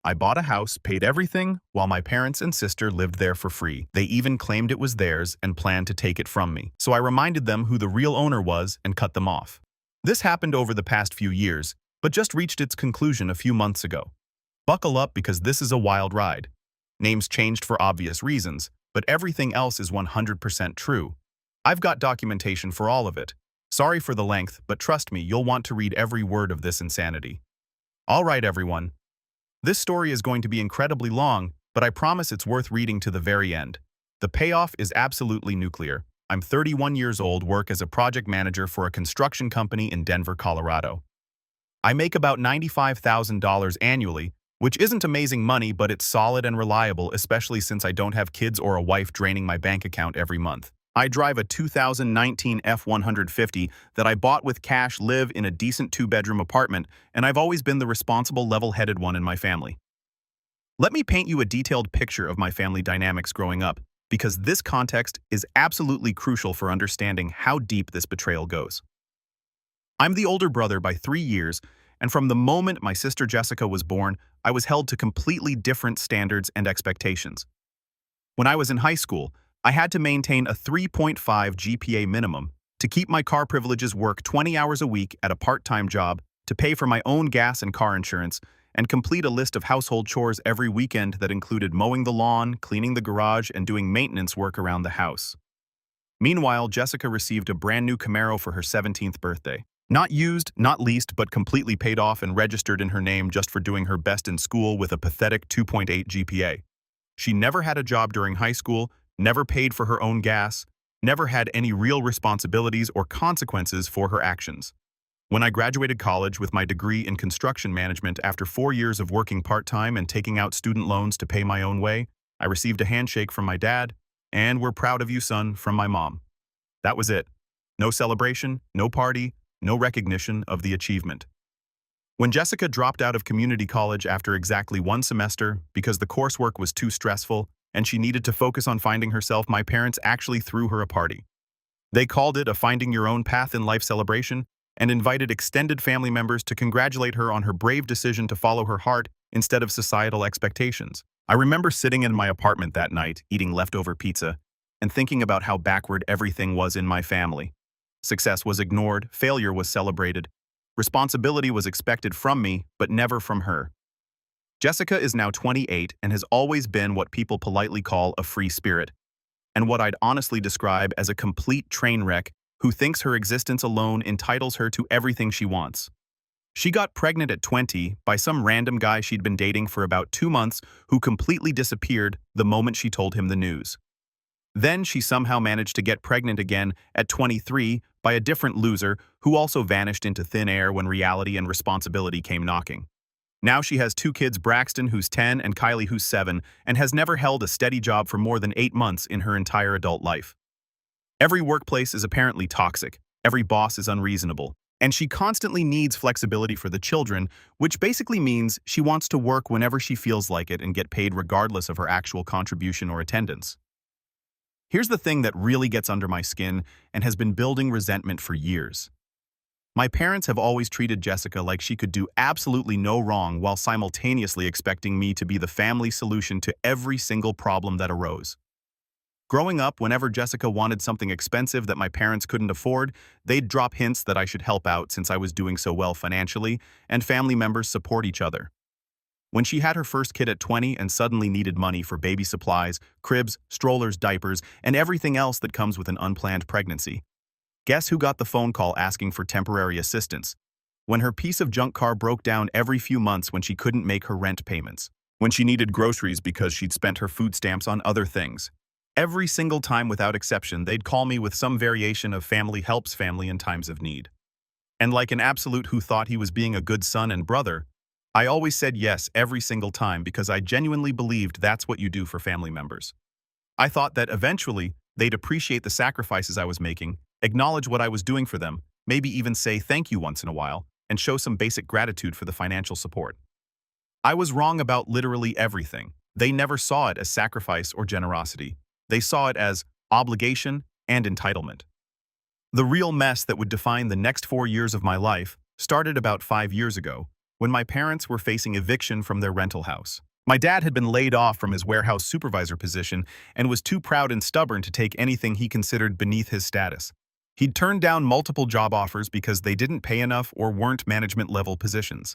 I bought a house, paid everything, while my parents and sister lived there for free. They even claimed it was theirs and planned to take it from me. So I reminded them who the real owner was and cut them off. This happened over the past few years, but just reached its conclusion a few months ago. Buckle up because this is a wild ride. Names changed for obvious reasons, but everything else is 100% true. I've got documentation for all of it. Sorry for the length, but trust me, you'll want to read every word of this insanity. All right, everyone. This story is going to be incredibly long, but I promise it's worth reading to the very end. The payoff is absolutely nuclear. I'm 31 years old, work as a project manager for a construction company in Denver, Colorado. I make about $95,000 annually, which isn't amazing money, but it's solid and reliable, especially since I don't have kids or a wife draining my bank account every month. I drive a 2019 F-150 that I bought with cash, live in a decent two-bedroom apartment, and I've always been the responsible, level-headed one in my family. Let me paint you a detailed picture of my family dynamics growing up, because this context is absolutely crucial for understanding how deep this betrayal goes. I'm the older brother by 3 years, and from the moment my sister Jessica was born, I was held to completely different standards and expectations. When I was in high school, I had to maintain a 3.5 GPA minimum to keep my car privileges, work 20 hours a week at a part-time job, to pay for my own gas and car insurance, and complete a list of household chores every weekend that included mowing the lawn, cleaning the garage, and doing maintenance work around the house. Meanwhile, Jessica received a brand new Camaro for her 17th birthday. Not used, not leased, but completely paid off and registered in her name just for doing her best in school with a pathetic 2.8 GPA. She never had a job during high school, never paid for her own gas, never had any real responsibilities or consequences for her actions. When I graduated college with my degree in construction management after 4 years of working part-time and taking out student loans to pay my own way, I received a handshake from my dad, and "We're proud of you, son," from my mom. That was it. No celebration, no party, no recognition of the achievement. When Jessica dropped out of community college after exactly 1 semester because the coursework was too stressful and she needed to focus on finding herself, my parents actually threw her a party. They called it a Finding Your Own Path in Life celebration and invited extended family members to congratulate her on her brave decision to follow her heart instead of societal expectations. I remember sitting in my apartment that night, eating leftover pizza, and thinking about how backward everything was in my family. Success was ignored, failure was celebrated, responsibility was expected from me, but never from her. Jessica is now 28 and has always been what people politely call a free spirit, and what I'd honestly describe as a complete train wreck who thinks her existence alone entitles her to everything she wants. She got pregnant at 20 by some random guy she'd been dating for about 2 months who completely disappeared the moment she told him the news. Then she somehow managed to get pregnant again at 23 by a different loser who also vanished into thin air when reality and responsibility came knocking. Now she has 2 kids, Braxton, who's 10, and Kylie, who's 7, and has never held a steady job for more than 8 months in her entire adult life. Every workplace is apparently toxic, every boss is unreasonable, and she constantly needs flexibility for the children, which basically means she wants to work whenever she feels like it and get paid regardless of her actual contribution or attendance. Here's the thing that really gets under my skin and has been building resentment for years. My parents have always treated Jessica like she could do absolutely no wrong while simultaneously expecting me to be the family solution to every single problem that arose. Growing up, whenever Jessica wanted something expensive that my parents couldn't afford, they'd drop hints that I should help out since I was doing so well financially, and family members support each other. When she had her first kid at 20 and suddenly needed money for baby supplies, cribs, strollers, diapers, and everything else that comes with an unplanned pregnancy, guess who got the phone call asking for temporary assistance? When her piece of junk car broke down every few months, when she couldn't make her rent payments, when she needed groceries because she'd spent her food stamps on other things. Every single time without exception, they'd call me with some variation of family helps family in times of need. And like an absolute who thought he was being a good son and brother, I always said yes every single time because I genuinely believed that's what you do for family members. I thought that eventually they'd appreciate the sacrifices I was making, acknowledge what I was doing for them, maybe even say thank you once in a while, and show some basic gratitude for the financial support. I was wrong about literally everything. They never saw it as sacrifice or generosity. They saw it as obligation and entitlement. The real mess that would define the next 4 years of my life started about 5 years ago, when my parents were facing eviction from their rental house. My dad had been laid off from his warehouse supervisor position and was too proud and stubborn to take anything he considered beneath his status. He'd turned down multiple job offers because they didn't pay enough or weren't management-level positions.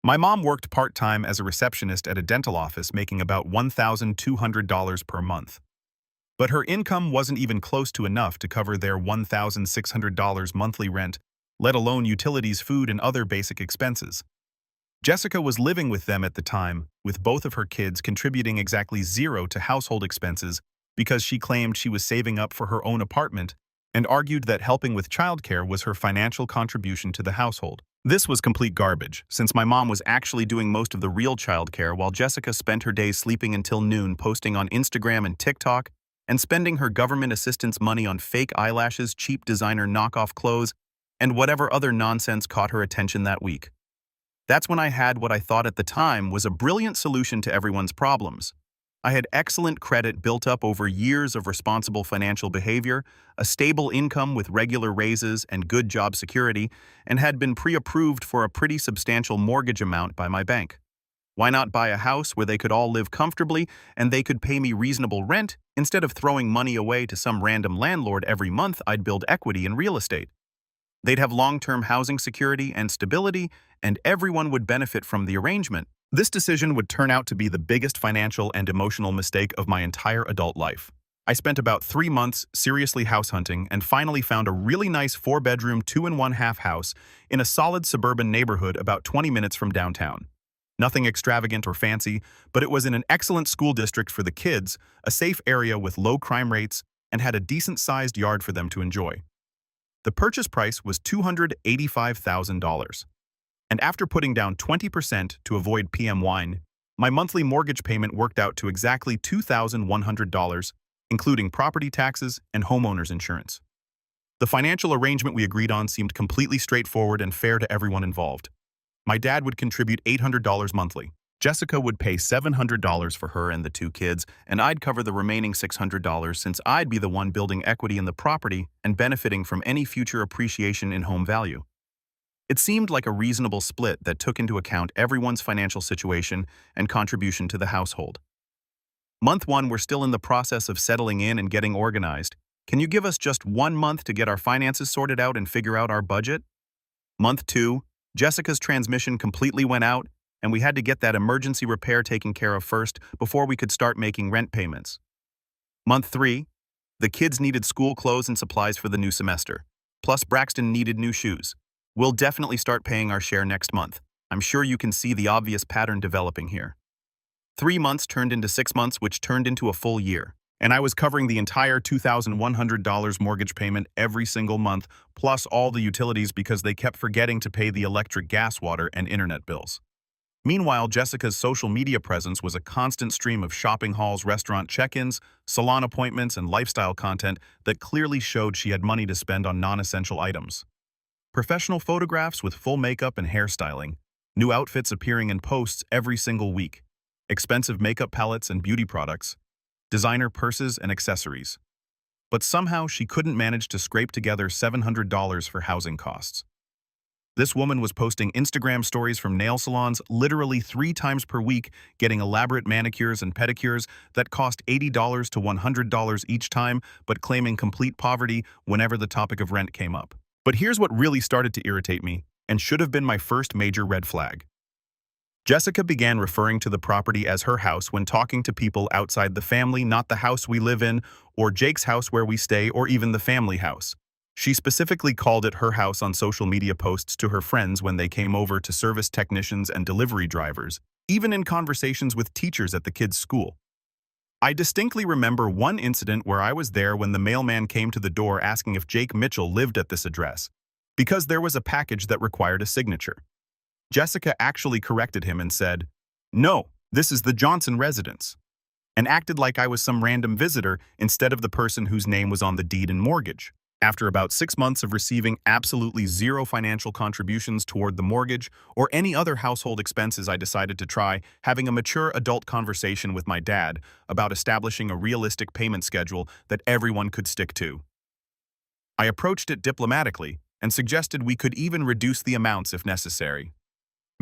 My mom worked part-time as a receptionist at a dental office, making about $1,200 per month. But her income wasn't even close to enough to cover their $1,600 monthly rent, let alone utilities, food, and other basic expenses. Jessica was living with them at the time, with both of her kids contributing exactly zero to household expenses because she claimed she was saving up for her own apartment and argued that helping with childcare was her financial contribution to the household. This was complete garbage, since my mom was actually doing most of the real childcare while Jessica spent her days sleeping until noon, posting on Instagram and TikTok, and spending her government assistance money on fake eyelashes, cheap designer knockoff clothes, and whatever other nonsense caught her attention that week. That's when I had what I thought at the time was a brilliant solution to everyone's problems. I had excellent credit built up over years of responsible financial behavior, a stable income with regular raises and good job security, and had been pre-approved for a pretty substantial mortgage amount by my bank. Why not buy a house where they could all live comfortably and they could pay me reasonable rent instead of throwing money away to some random landlord every month? I'd build equity in real estate. They'd have long-term housing security and stability, and everyone would benefit from the arrangement. This decision would turn out to be the biggest financial and emotional mistake of my entire adult life. I spent about 3 months seriously house hunting and finally found a really nice 4-bedroom, 2.5 house in a solid suburban neighborhood about 20 minutes from downtown. Nothing extravagant or fancy, but it was in an excellent school district for the kids, a safe area with low crime rates, and had a decent-sized yard for them to enjoy. The purchase price was $285,000. And after putting down 20% to avoid PM wine, my monthly mortgage payment worked out to exactly $2,100, including property taxes and homeowner's insurance. The financial arrangement we agreed on seemed completely straightforward and fair to everyone involved. My dad would contribute $800 monthly. Jessica would pay $700 for her and the 2 kids, and I'd cover the remaining $600 since I'd be the one building equity in the property and benefiting from any future appreciation in home value. It seemed like a reasonable split that took into account everyone's financial situation and contribution to the household. Month 1, we're still in the process of settling in and getting organized. Can you give us just 1 month to get our finances sorted out and figure out our budget? Month 2, Jessica's transmission completely went out, and we had to get that emergency repair taken care of first before we could start making rent payments. Month 3, the kids needed school clothes and supplies for the new semester. Plus, Braxton needed new shoes. We'll definitely start paying our share next month. I'm sure you can see the obvious pattern developing here. 3 months turned into 6 months, which turned into a full year. And I was covering the entire $2,100 mortgage payment every single month, plus all the utilities because they kept forgetting to pay the electric, gas, water, and internet bills. Meanwhile, Jessica's social media presence was a constant stream of shopping hauls, restaurant check-ins, salon appointments, and lifestyle content that clearly showed she had money to spend on non-essential items. Professional photographs with full makeup and hairstyling, new outfits appearing in posts every single week, expensive makeup palettes and beauty products, designer purses and accessories. But somehow she couldn't manage to scrape together $700 for housing costs. This woman was posting Instagram stories from nail salons literally 3 times per week, getting elaborate manicures and pedicures that cost $80 to $100 each time, but claiming complete poverty whenever the topic of rent came up. But here's what really started to irritate me, and should have been my first major red flag. Jessica began referring to the property as her house when talking to people outside the family, not the house we live in, or Jake's house where we stay, or even the family house. She specifically called it her house on social media posts to her friends when they came over to service technicians and delivery drivers, even in conversations with teachers at the kids' school. I distinctly remember one incident where I was there when the mailman came to the door asking if Jake Mitchell lived at this address, because there was a package that required a signature. Jessica actually corrected him and said, "No, this is the Johnson residence," and acted like I was some random visitor instead of the person whose name was on the deed and mortgage. After about 6 months of receiving absolutely zero financial contributions toward the mortgage or any other household expenses, I decided to try having a mature adult conversation with my dad about establishing a realistic payment schedule that everyone could stick to. I approached it diplomatically and suggested we could even reduce the amounts if necessary.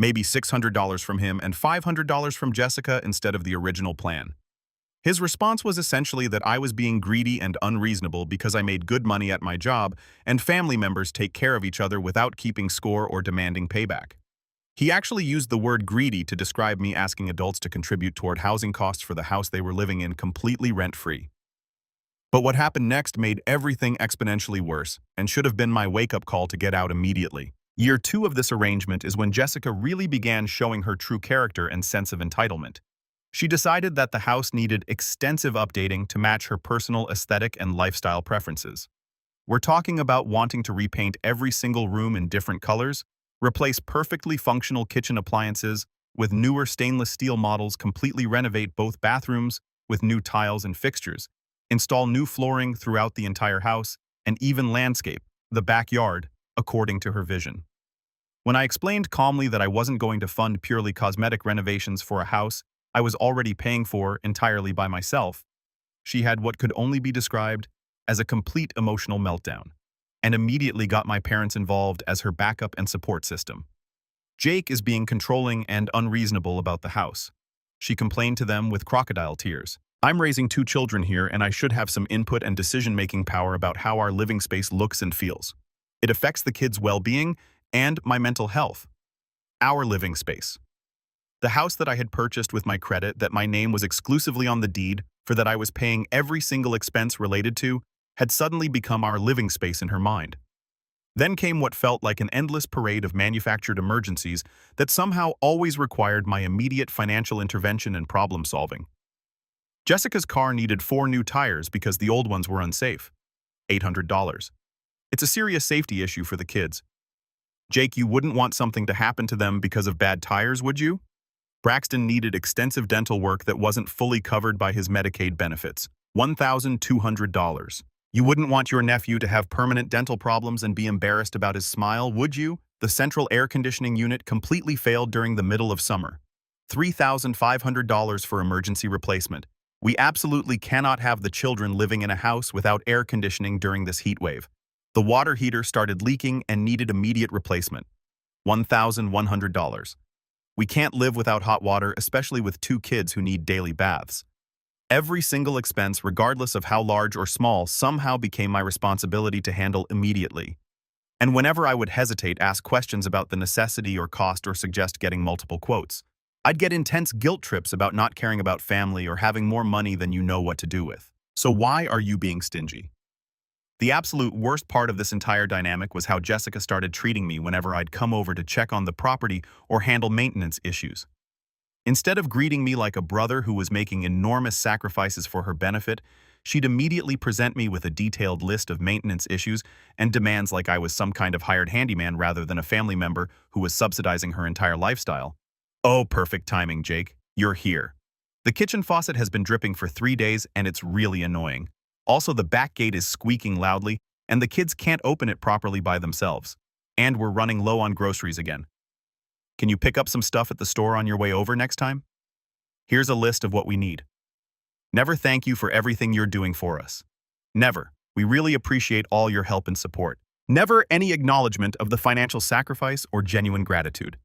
maybe $600 from him and $500 from Jessica instead of the original plan. His response was essentially that I was being greedy and unreasonable because I made good money at my job and family members take care of each other without keeping score or demanding payback. He actually used the word greedy to describe me asking adults to contribute toward housing costs for the house they were living in completely rent-free. But what happened next made everything exponentially worse and should have been my wake-up call to get out immediately. Year 2 of this arrangement is when Jessica really began showing her true character and sense of entitlement. She decided that the house needed extensive updating to match her personal aesthetic and lifestyle preferences. We're talking about wanting to repaint every single room in different colors, replace perfectly functional kitchen appliances with newer stainless steel models, completely renovate both bathrooms with new tiles and fixtures, install new flooring throughout the entire house, and even landscape the backyard according to her vision. When I explained calmly that I wasn't going to fund purely cosmetic renovations for a house I was already paying for entirely by myself, she had what could only be described as a complete emotional meltdown, and immediately got my parents involved as her backup and support system. Jake is being controlling and unreasonable about the house. She complained to them with crocodile tears. I'm raising 2 children here and I should have some input and decision-making power about how our living space looks and feels. It affects the kids' well-being and my mental health. Our living space. The house that I had purchased with my credit that my name was exclusively on the deed for that I was paying every single expense related to had suddenly become our living space in her mind. Then came what felt like an endless parade of manufactured emergencies that somehow always required my immediate financial intervention and problem-solving. Jessica's car needed 4 new tires because the old ones were unsafe. $800. It's a serious safety issue for the kids. Jake, you wouldn't want something to happen to them because of bad tires, would you? Braxton needed extensive dental work that wasn't fully covered by his Medicaid benefits. $1,200. You wouldn't want your nephew to have permanent dental problems and be embarrassed about his smile, would you? The central air conditioning unit completely failed during the middle of summer. $3,500 for emergency replacement. We absolutely cannot have the children living in a house without air conditioning during this heat wave. The water heater started leaking and needed immediate replacement. $1,100. We can't live without hot water, especially with 2 kids who need daily baths. Every single expense, regardless of how large or small, somehow became my responsibility to handle immediately. And whenever I would hesitate, ask questions about the necessity or cost or suggest getting multiple quotes, I'd get intense guilt trips about not caring about family or having more money than you know what to do with. So why are you being stingy? The absolute worst part of this entire dynamic was how Jessica started treating me whenever I'd come over to check on the property or handle maintenance issues. Instead of greeting me like a brother who was making enormous sacrifices for her benefit, she'd immediately present me with a detailed list of maintenance issues and demands like I was some kind of hired handyman rather than a family member who was subsidizing her entire lifestyle. Oh, perfect timing, Jake. You're here. The kitchen faucet has been dripping for 3 days and it's really annoying. Also, the back gate is squeaking loudly, and the kids can't open it properly by themselves. And we're running low on groceries again. Can you pick up some stuff at the store on your way over next time? Here's a list of what we need. Never thank you for everything you're doing for us. Never. We really appreciate all your help and support. Never any acknowledgement of the financial sacrifice or genuine gratitude.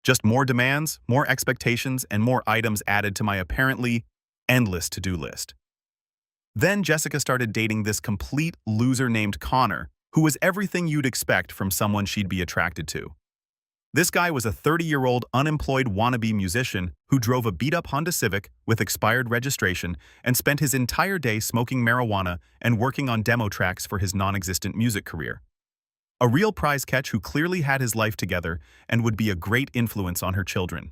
Just more demands, more expectations, and more items added to my apparently endless to-do list. Then Jessica started dating this complete loser named Connor, who was everything you'd expect from someone she'd be attracted to. This guy was a 30-year-old unemployed wannabe musician who drove a beat-up Honda Civic with expired registration and spent his entire day smoking marijuana and working on demo tracks for his non-existent music career. A real prize catch who clearly had his life together and would be a great influence on her children.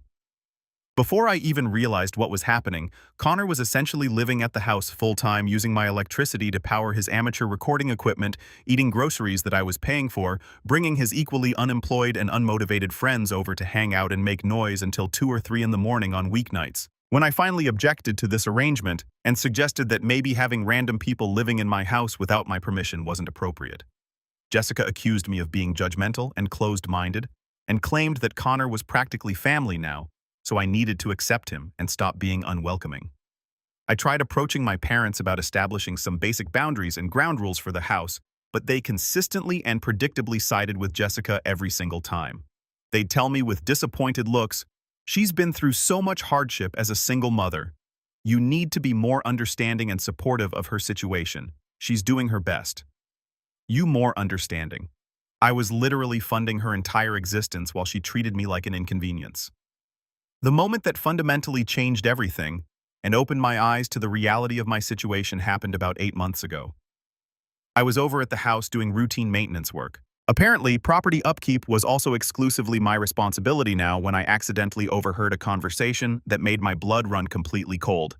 Before I even realized what was happening, Connor was essentially living at the house full-time using my electricity to power his amateur recording equipment, eating groceries that I was paying for, bringing his equally unemployed and unmotivated friends over to hang out and make noise until 2 or 3 in the morning on weeknights. When I finally objected to this arrangement and suggested that maybe having random people living in my house without my permission wasn't appropriate, Jessica accused me of being judgmental and closed-minded and claimed that Connor was practically family now, so I needed to accept him and stop being unwelcoming. I tried approaching my parents about establishing some basic boundaries and ground rules for the house, but they consistently and predictably sided with Jessica every single time. They'd tell me with disappointed looks, "She's been through so much hardship as a single mother. You need to be more understanding and supportive of her situation. She's doing her best." You more understanding. I was literally funding her entire existence while she treated me like an inconvenience. The moment that fundamentally changed everything and opened my eyes to the reality of my situation happened about 8 months ago. I was over at the house doing routine maintenance work. Apparently, property upkeep was also exclusively my responsibility now when I accidentally overheard a conversation that made my blood run completely cold.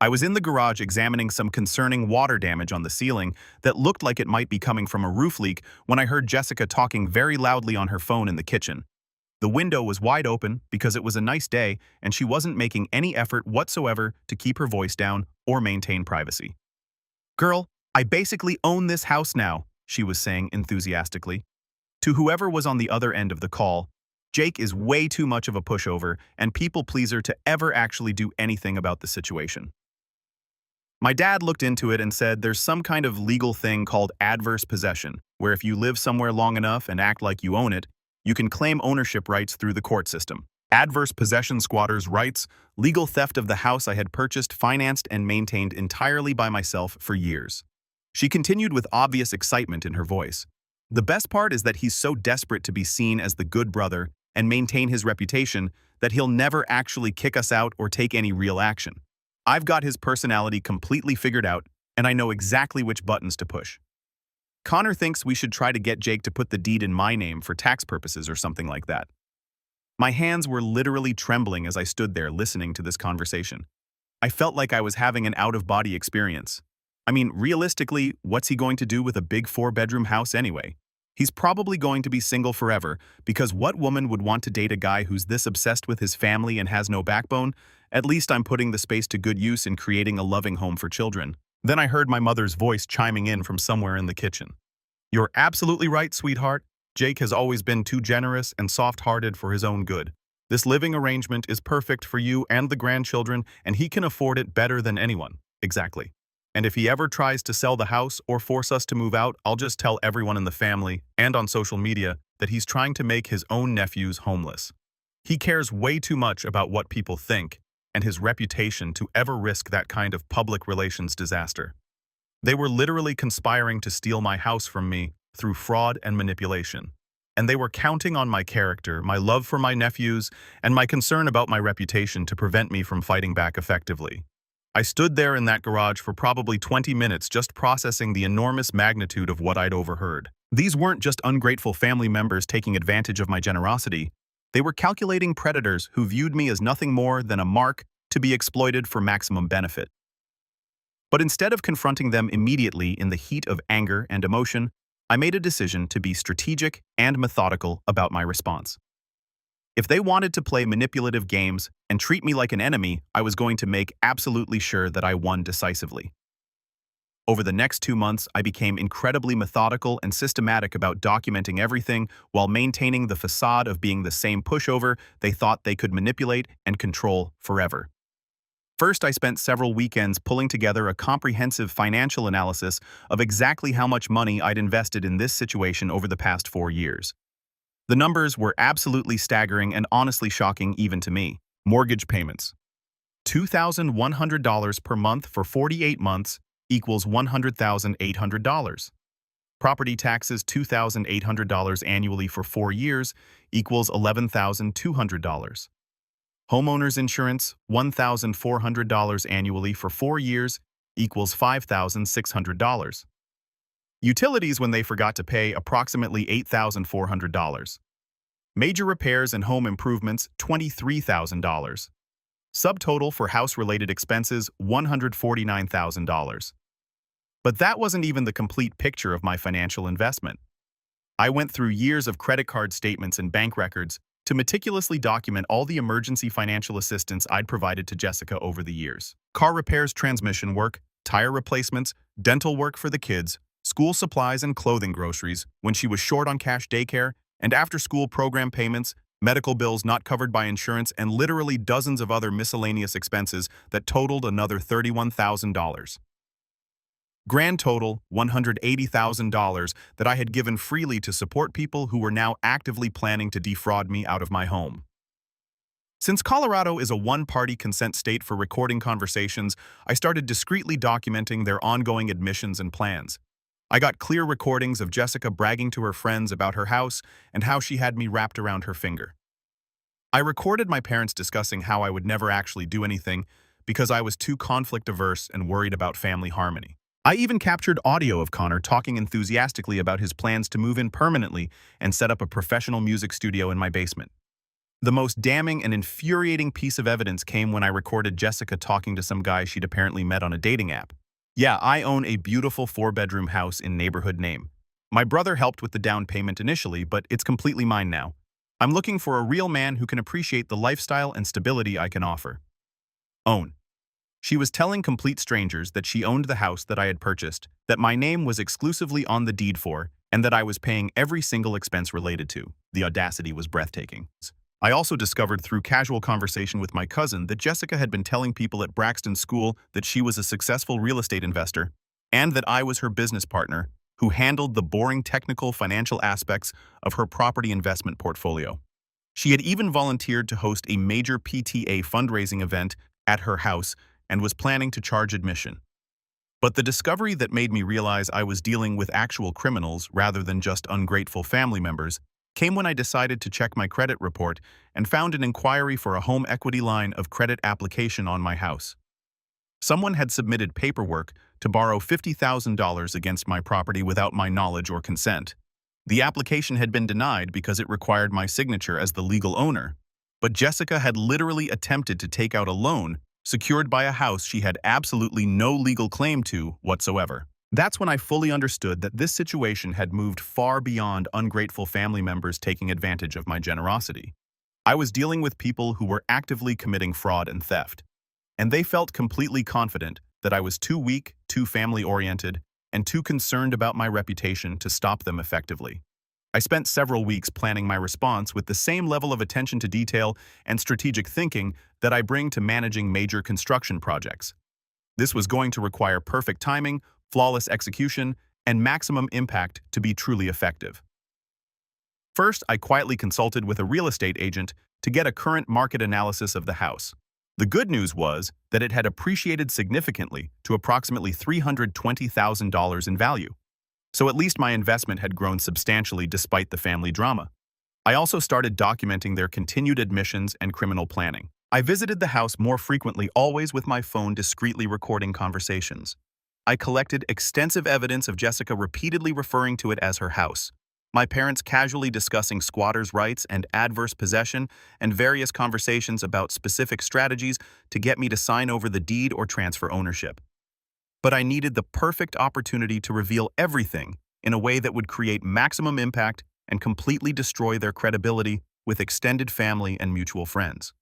I was in the garage examining some concerning water damage on the ceiling that looked like it might be coming from a roof leak when I heard Jessica talking very loudly on her phone in the kitchen. The window was wide open because it was a nice day and she wasn't making any effort whatsoever to keep her voice down or maintain privacy. "Girl, I basically own this house now," she was saying enthusiastically. To whoever was on the other end of the call, Jake is way too much of a pushover and people pleaser to ever actually do anything about the situation. My dad looked into it and said there's some kind of legal thing called adverse possession, where if you live somewhere long enough and act like you own it, you can claim ownership rights through the court system. Adverse possession squatters' rights, legal theft of the house I had purchased, financed, and maintained entirely by myself for years. She continued with obvious excitement in her voice. The best part is that he's so desperate to be seen as the good brother and maintain his reputation that he'll never actually kick us out or take any real action. I've got his personality completely figured out, and I know exactly which buttons to push. Connor thinks we should try to get Jake to put the deed in my name for tax purposes or something like that. My hands were literally trembling as I stood there listening to this conversation. I felt like I was having an out-of-body experience. I mean, realistically, what's he going to do with a big 4-bedroom house anyway? He's probably going to be single forever, because what woman would want to date a guy who's this obsessed with his family and has no backbone? At least I'm putting the space to good use in creating a loving home for children. Then I heard my mother's voice chiming in from somewhere in the kitchen. "You're absolutely right, sweetheart. Jake has always been too generous and soft-hearted for his own good. This living arrangement is perfect for you and the grandchildren, and he can afford it better than anyone." Exactly. "And if he ever tries to sell the house or force us to move out, I'll just tell everyone in the family and on social media that he's trying to make his own nephews homeless. He cares way too much about what people think and his reputation to ever risk that kind of public relations disaster." They were literally conspiring to steal my house from me through fraud and manipulation. And they were counting on my character, my love for my nephews, and my concern about my reputation to prevent me from fighting back effectively. I stood there in that garage for probably 20 minutes just processing the enormous magnitude of what I'd overheard. These weren't just ungrateful family members taking advantage of my generosity. They were calculating predators who viewed me as nothing more than a mark to be exploited for maximum benefit. But instead of confronting them immediately in the heat of anger and emotion, I made a decision to be strategic and methodical about my response. If they wanted to play manipulative games and treat me like an enemy, I was going to make absolutely sure that I won decisively. Over the next 2 months, I became incredibly methodical and systematic about documenting everything while maintaining the facade of being the same pushover they thought they could manipulate and control forever. First, I spent several weekends pulling together a comprehensive financial analysis of exactly how much money I'd invested in this situation over the past 4 years. The numbers were absolutely staggering and honestly shocking even to me. Mortgage payments. $2,100 per month for 48 months equals $100,800. Property taxes $2,800 annually for 4 years equals $11,200. Homeowners insurance $1,400 annually for 4 years equals $5,600. Utilities when they forgot to pay approximately $8,400. Major repairs and home improvements $23,000. Subtotal for house-related expenses $149,000. But that wasn't even the complete picture of my financial investment. I went through years of credit card statements and bank records to meticulously document all the emergency financial assistance I'd provided to Jessica over the years. Car repairs, transmission work, tire replacements, dental work for the kids, school supplies and clothing groceries when she was short on cash daycare, and after-school program payments, medical bills not covered by insurance, and literally dozens of other miscellaneous expenses that totaled another $31,000. Grand total, $180,000 that I had given freely to support people who were now actively planning to defraud me out of my home. Since Colorado is a one-party consent state for recording conversations, I started discreetly documenting their ongoing admissions and plans. I got clear recordings of Jessica bragging to her friends about her house and how she had me wrapped around her finger. I recorded my parents discussing how I would never actually do anything because I was too conflict-averse and worried about family harmony. I even captured audio of Connor talking enthusiastically about his plans to move in permanently and set up a professional music studio in my basement. The most damning and infuriating piece of evidence came when I recorded Jessica talking to some guy she'd apparently met on a dating app. Yeah, I own a beautiful 4-bedroom house in neighborhood name. My brother helped with the down payment initially, but it's completely mine now. I'm looking for a real man who can appreciate the lifestyle and stability I can offer. Own. She was telling complete strangers that she owned the house that I had purchased, that my name was exclusively on the deed for, and that I was paying every single expense related to. The audacity was breathtaking. I also discovered through casual conversation with my cousin that Jessica had been telling people at Braxton School that she was a successful real estate investor and that I was her business partner who handled the boring technical financial aspects of her property investment portfolio. She had even volunteered to host a major PTA fundraising event at her house and was planning to charge admission. But the discovery that made me realize I was dealing with actual criminals rather than just ungrateful family members came when I decided to check my credit report and found an inquiry for a home equity line of credit application on my house. Someone had submitted paperwork to borrow $50,000 against my property without my knowledge or consent. The application had been denied because it required my signature as the legal owner, but Jessica had literally attempted to take out a loan secured by a house she had absolutely no legal claim to whatsoever. That's when I fully understood that this situation had moved far beyond ungrateful family members taking advantage of my generosity. I was dealing with people who were actively committing fraud and theft, and they felt completely confident that I was too weak, too family-oriented, and too concerned about my reputation to stop them effectively. I spent several weeks planning my response with the same level of attention to detail and strategic thinking that I bring to managing major construction projects. This was going to require perfect timing, flawless execution, and maximum impact to be truly effective. First, I quietly consulted with a real estate agent to get a current market analysis of the house. The good news was that it had appreciated significantly to approximately $320,000 in value. So at least my investment had grown substantially despite the family drama. I also started documenting their continued admissions and criminal planning. I visited the house more frequently, always with my phone discreetly recording conversations. I collected extensive evidence of Jessica repeatedly referring to it as her house, my parents casually discussing squatters' rights and adverse possession, and various conversations about specific strategies to get me to sign over the deed or transfer ownership. But I needed the perfect opportunity to reveal everything in a way that would create maximum impact and completely destroy their credibility with extended family and mutual friends.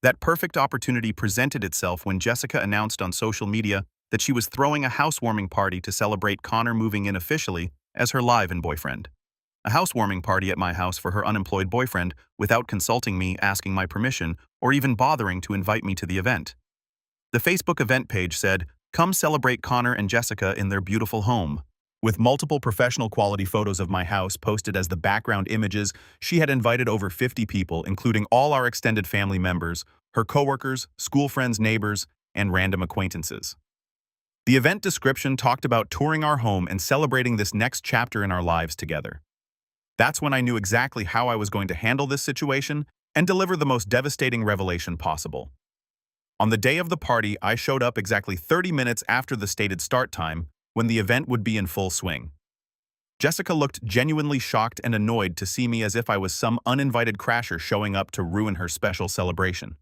That perfect opportunity presented itself when Jessica announced on social media that she was throwing a housewarming party to celebrate Connor moving in officially as her live-in boyfriend. A housewarming party at my house for her unemployed boyfriend without consulting me, asking my permission, or even bothering to invite me to the event. The Facebook event page said, "Come celebrate Connor and Jessica in their beautiful home." With multiple professional quality photos of my house posted as the background images, she had invited over 50 people, including all our extended family members, her coworkers, school friends, neighbors, and random acquaintances. The event description talked about touring our home and celebrating this next chapter in our lives together. That's when I knew exactly how I was going to handle this situation and deliver the most devastating revelation possible. On the day of the party, I showed up exactly 30 minutes after the stated start time, when the event would be in full swing. Jessica looked genuinely shocked and annoyed to see me, as if I was some uninvited crasher showing up to ruin her special celebration.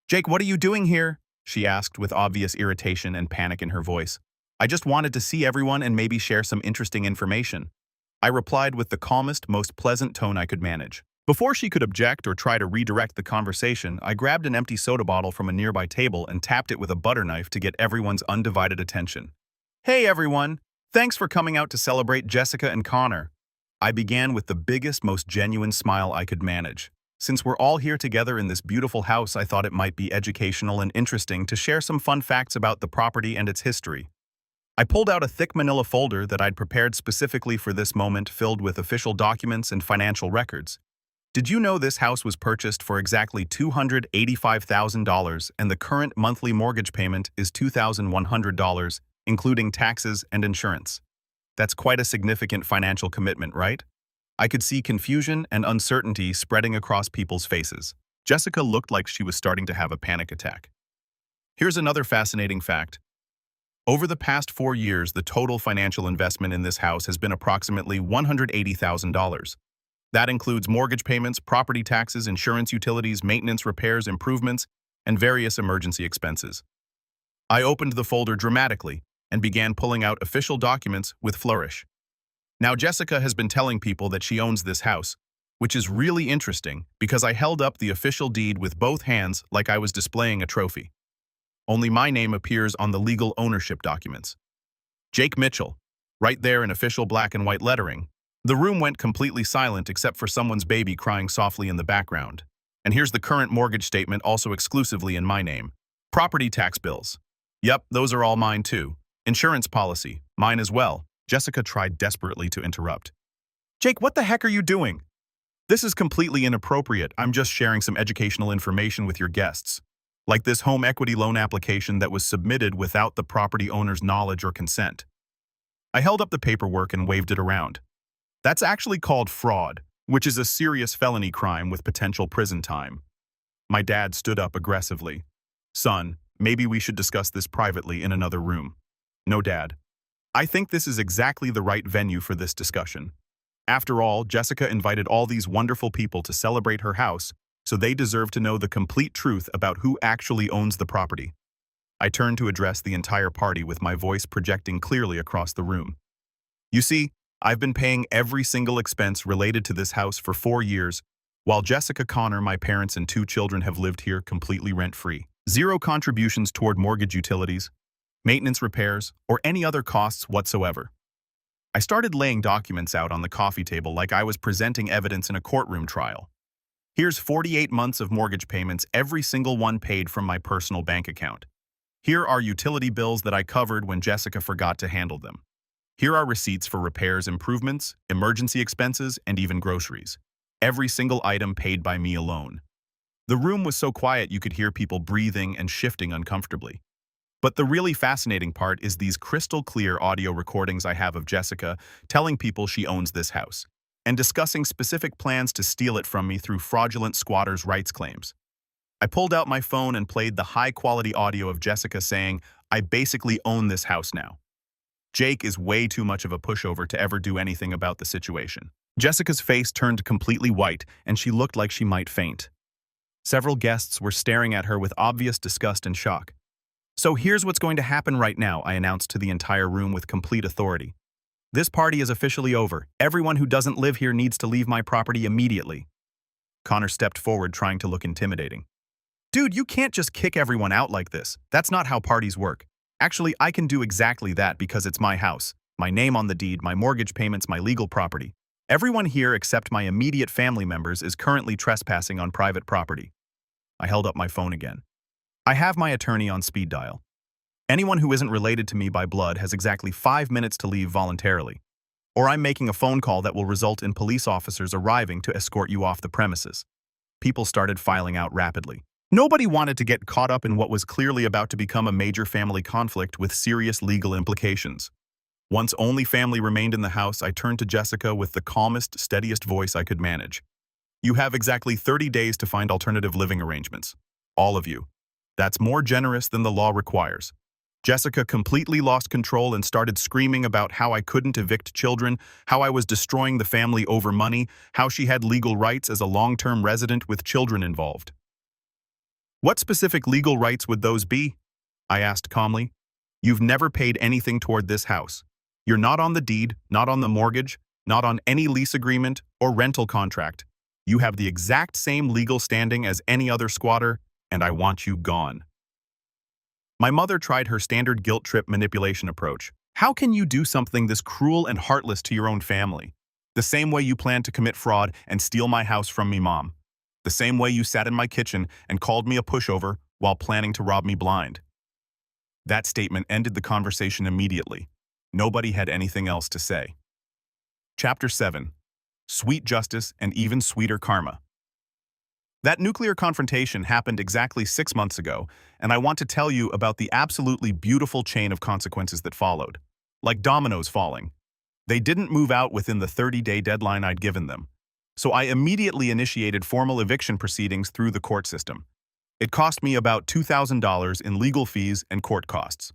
"Jake, what are you doing here?" she asked with obvious irritation and panic in her voice. "I just wanted to see everyone and maybe share some interesting information." I replied with the calmest, most pleasant tone I could manage. Before she could object or try to redirect the conversation, I grabbed an empty soda bottle from a nearby table and tapped it with a butter knife to get everyone's undivided attention. "Hey everyone! Thanks for coming out to celebrate Jessica and Connor." I began with the biggest, most genuine smile I could manage. Since we're all here together in this beautiful house, I thought it might be educational and interesting to share some fun facts about the property and its history. I pulled out a thick manila folder that I'd prepared specifically for this moment, filled with official documents and financial records. Did you know this house was purchased for exactly $285,000 and the current monthly mortgage payment is $2,100, including taxes and insurance? That's quite a significant financial commitment, right? I could see confusion and uncertainty spreading across people's faces. Jessica looked like she was starting to have a panic attack. Here's another fascinating fact. Over the past 4 years, the total financial investment in this house has been approximately $180,000. That includes mortgage payments, property taxes, insurance, utilities, maintenance, repairs, improvements, and various emergency expenses. I opened the folder dramatically and began pulling out official documents with flourish. Now, Jessica has been telling people that she owns this house, which is really interesting because I held up the official deed with both hands like I was displaying a trophy. Only my name appears on the legal ownership documents. Jake Mitchell, right there in official black and white lettering. The room went completely silent except for someone's baby crying softly in the background. And here's the current mortgage statement, also exclusively in my name. Property tax bills. Yep, those are all mine too. Insurance policy, mine as well. Jessica tried desperately to interrupt. Jake, what the heck are you doing? This is completely inappropriate. I'm just sharing some educational information with your guests. Like this home equity loan application that was submitted without the property owner's knowledge or consent. I held up the paperwork and waved it around. That's actually called fraud, which is a serious felony crime with potential prison time. My dad stood up aggressively. Son, maybe we should discuss this privately in another room. No, Dad. I think this is exactly the right venue for this discussion. After all, Jessica invited all these wonderful people to celebrate her house, so they deserve to know the complete truth about who actually owns the property. I turned to address the entire party with my voice projecting clearly across the room. You see, I've been paying every single expense related to this house for 4 years, while Jessica Connor, my parents, and 2 children have lived here completely rent-free. 0 contributions toward mortgage utilities, maintenance repairs, or any other costs whatsoever. I started laying documents out on the coffee table like I was presenting evidence in a courtroom trial. Here's 48 months of mortgage payments, every single one paid from my personal bank account. Here are utility bills that I covered when Jessica forgot to handle them. Here are receipts for repairs, improvements, emergency expenses, and even groceries. Every single item paid by me alone. The room was so quiet you could hear people breathing and shifting uncomfortably. But the really fascinating part is these crystal clear audio recordings I have of Jessica telling people she owns this house, and discussing specific plans to steal it from me through fraudulent squatters' rights claims. I pulled out my phone and played the high-quality audio of Jessica saying, I basically own this house now. Jake is way too much of a pushover to ever do anything about the situation. Jessica's face turned completely white, and she looked like she might faint. Several guests were staring at her with obvious disgust and shock. So here's what's going to happen right now, I announced to the entire room with complete authority. This party is officially over. Everyone who doesn't live here needs to leave my property immediately. Connor stepped forward, trying to look intimidating. Dude, you can't just kick everyone out like this. That's not how parties work. Actually, I can do exactly that because it's my house, my name on the deed, my mortgage payments, my legal property. Everyone here except my immediate family members is currently trespassing on private property. I held up my phone again. I have my attorney on speed dial. Anyone who isn't related to me by blood has exactly 5 minutes to leave voluntarily, or I'm making a phone call that will result in police officers arriving to escort you off the premises. People started filing out rapidly. Nobody wanted to get caught up in what was clearly about to become a major family conflict with serious legal implications. Once only family remained in the house, I turned to Jessica with the calmest, steadiest voice I could manage. You have exactly 30 days to find alternative living arrangements. All of you. That's more generous than the law requires. Jessica completely lost control and started screaming about how I couldn't evict children, how I was destroying the family over money, how she had legal rights as a long-term resident with children involved. What specific legal rights would those be? I asked calmly. You've never paid anything toward this house. You're not on the deed, not on the mortgage, not on any lease agreement or rental contract. You have the exact same legal standing as any other squatter, and I want you gone. My mother tried her standard guilt trip manipulation approach. How can you do something this cruel and heartless to your own family? The same way you planned to commit fraud and steal my house from me, Mom. The same way you sat in my kitchen and called me a pushover while planning to rob me blind. That statement ended the conversation immediately. Nobody had anything else to say. Chapter 7. Sweet Justice and Even Sweeter Karma. That nuclear confrontation happened exactly 6 months ago, and I want to tell you about the absolutely beautiful chain of consequences that followed. Like dominoes falling. They didn't move out within the 30-day deadline I'd given them. So I immediately initiated formal eviction proceedings through the court system. It cost me about $2,000 in legal fees and court costs.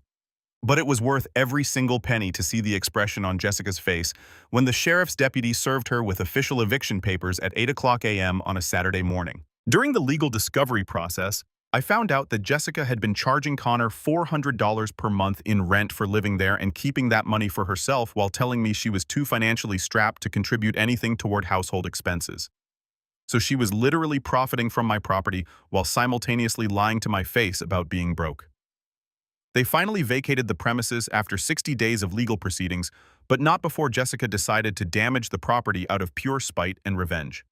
But it was worth every single penny to see the expression on Jessica's face when the sheriff's deputy served her with official eviction papers at 8 a.m. on a Saturday morning. During the legal discovery process, I found out that Jessica had been charging Connor $400 per month in rent for living there and keeping that money for herself while telling me she was too financially strapped to contribute anything toward household expenses. So she was literally profiting from my property while simultaneously lying to my face about being broke. They finally vacated the premises after 60 days of legal proceedings, but not before Jessica decided to damage the property out of pure spite and revenge.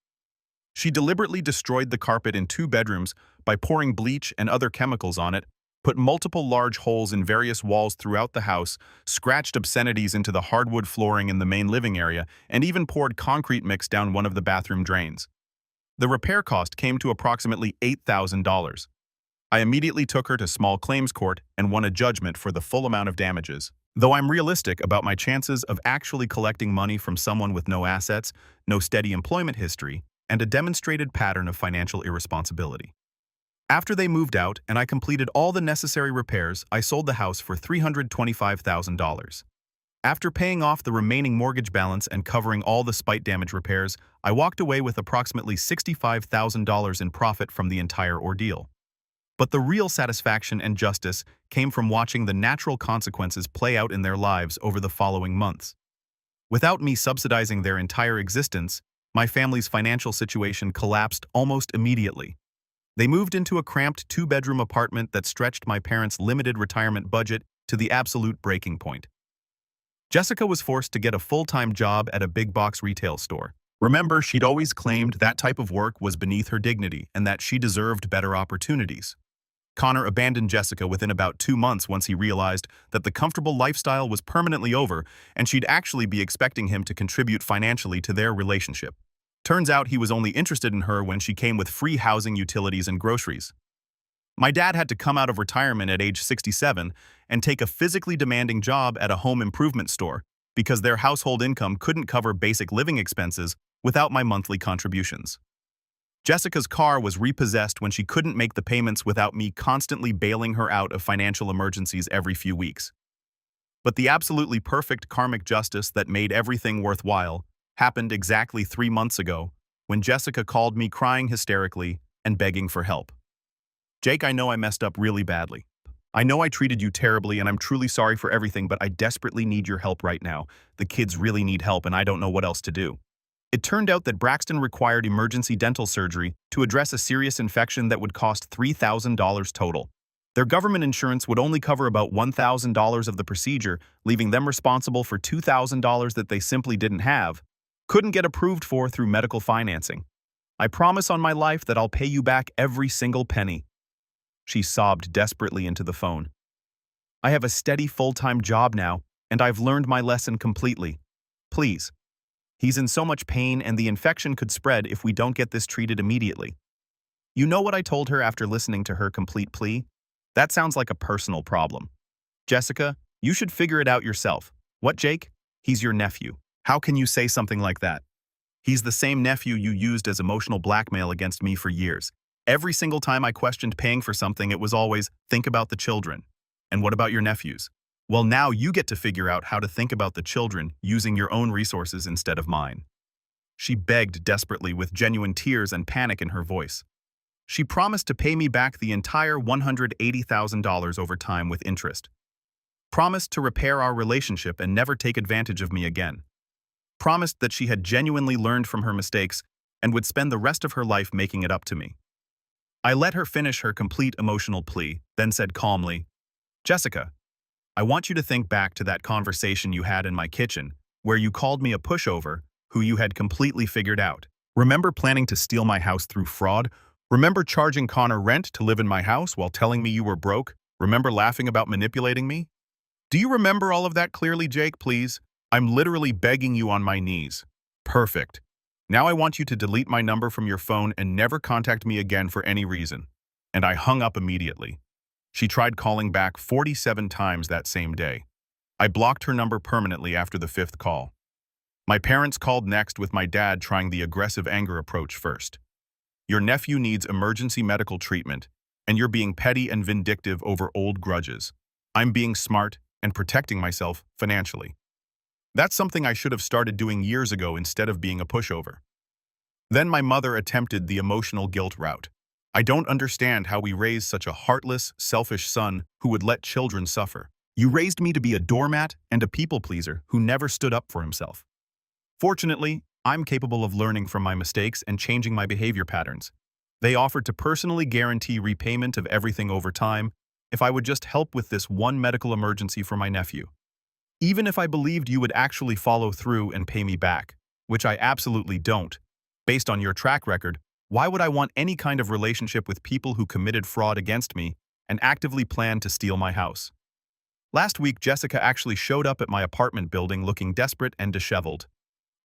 She deliberately destroyed the carpet in 2 bedrooms by pouring bleach and other chemicals on it, put multiple large holes in various walls throughout the house, scratched obscenities into the hardwood flooring in the main living area, and even poured concrete mix down one of the bathroom drains. The repair cost came to approximately $8,000. I immediately took her to small claims court and won a judgment for the full amount of damages. Though I'm realistic about my chances of actually collecting money from someone with no assets, no steady employment history, and a demonstrated pattern of financial irresponsibility. After they moved out and I completed all the necessary repairs, I sold the house for $325,000. After paying off the remaining mortgage balance and covering all the spite damage repairs, I walked away with approximately $65,000 in profit from the entire ordeal. But the real satisfaction and justice came from watching the natural consequences play out in their lives over the following months. Without me subsidizing their entire existence, my family's financial situation collapsed almost immediately. They moved into a cramped 2-bedroom apartment that stretched my parents' limited retirement budget to the absolute breaking point. Jessica was forced to get a full-time job at a big-box retail store. Remember, she'd always claimed that type of work was beneath her dignity and that she deserved better opportunities. Connor abandoned Jessica within about 2 months once he realized that the comfortable lifestyle was permanently over and she'd actually be expecting him to contribute financially to their relationship. Turns out he was only interested in her when she came with free housing, utilities, and groceries. My dad had to come out of retirement at age 67 and take a physically demanding job at a home improvement store because their household income couldn't cover basic living expenses without my monthly contributions. Jessica's car was repossessed when she couldn't make the payments without me constantly bailing her out of financial emergencies every few weeks. But the absolutely perfect karmic justice that made everything worthwhile happened exactly 3 months ago when Jessica called me crying hysterically and begging for help. "Jake, I know I messed up really badly. I know I treated you terribly and I'm truly sorry for everything, but I desperately need your help right now. The kids really need help and I don't know what else to do." It turned out that Braxton required emergency dental surgery to address a serious infection that would cost $3,000 total. Their government insurance would only cover about $1,000 of the procedure, leaving them responsible for $2,000 that they simply didn't have, couldn't get approved for through medical financing. "I promise on my life that I'll pay you back every single penny." She sobbed desperately into the phone. "I have a steady full-time job now, and I've learned my lesson completely. Please. He's in so much pain and the infection could spread if we don't get this treated immediately." You know what I told her after listening to her complete plea? "That sounds like a personal problem. Jessica, you should figure it out yourself." "What, Jake? He's your nephew. How can you say something like that? He's the same nephew you used as emotional blackmail against me for years. Every single time I questioned paying for something, it was always, think about the children. And what about your nephews? Well, now you get to figure out how to think about the children using your own resources instead of mine." She begged desperately with genuine tears and panic in her voice. She promised to pay me back the entire $180,000 over time with interest. Promised to repair our relationship and never take advantage of me again. Promised that she had genuinely learned from her mistakes and would spend the rest of her life making it up to me. I let her finish her complete emotional plea, then said calmly, "Jessica, I want you to think back to that conversation you had in my kitchen, where you called me a pushover who you had completely figured out. Remember planning to steal my house through fraud? Remember charging Connor rent to live in my house while telling me you were broke? Remember laughing about manipulating me? Do you remember all of that clearly, Jake, please? I'm literally begging you on my knees. Perfect. Now I want you to delete my number from your phone and never contact me again for any reason. And I hung up immediately. She tried calling back 47 times that same day. I blocked her number permanently after the 5th call. My parents called next, with my dad trying the aggressive anger approach first. Your nephew needs emergency medical treatment, and you're being petty and vindictive over old grudges. I'm being smart and protecting myself financially. That's something I should have started doing years ago instead of being a pushover. Then my mother attempted the emotional guilt route. I don't understand how we raised such a heartless, selfish son who would let children suffer. You raised me to be a doormat and a people-pleaser who never stood up for himself. Fortunately, I'm capable of learning from my mistakes and changing my behavior patterns. They offered to personally guarantee repayment of everything over time if I would just help with this one medical emergency for my nephew. Even if I believed you would actually follow through and pay me back, which I absolutely don't, based on your track record, why would I want any kind of relationship with people who committed fraud against me and actively planned to steal my house? Last week, Jessica actually showed up at my apartment building looking desperate and disheveled.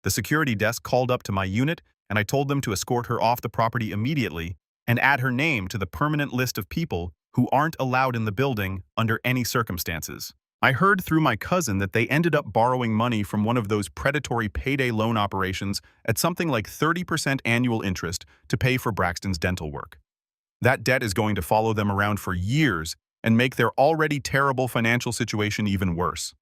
The security desk called up to my unit, and I told them to escort her off the property immediately and add her name to the permanent list of people who aren't allowed in the building under any circumstances. I heard through my cousin that they ended up borrowing money from one of those predatory payday loan operations at something like 30% annual interest to pay for Braxton's dental work. That debt is going to follow them around for years and make their already terrible financial situation even worse.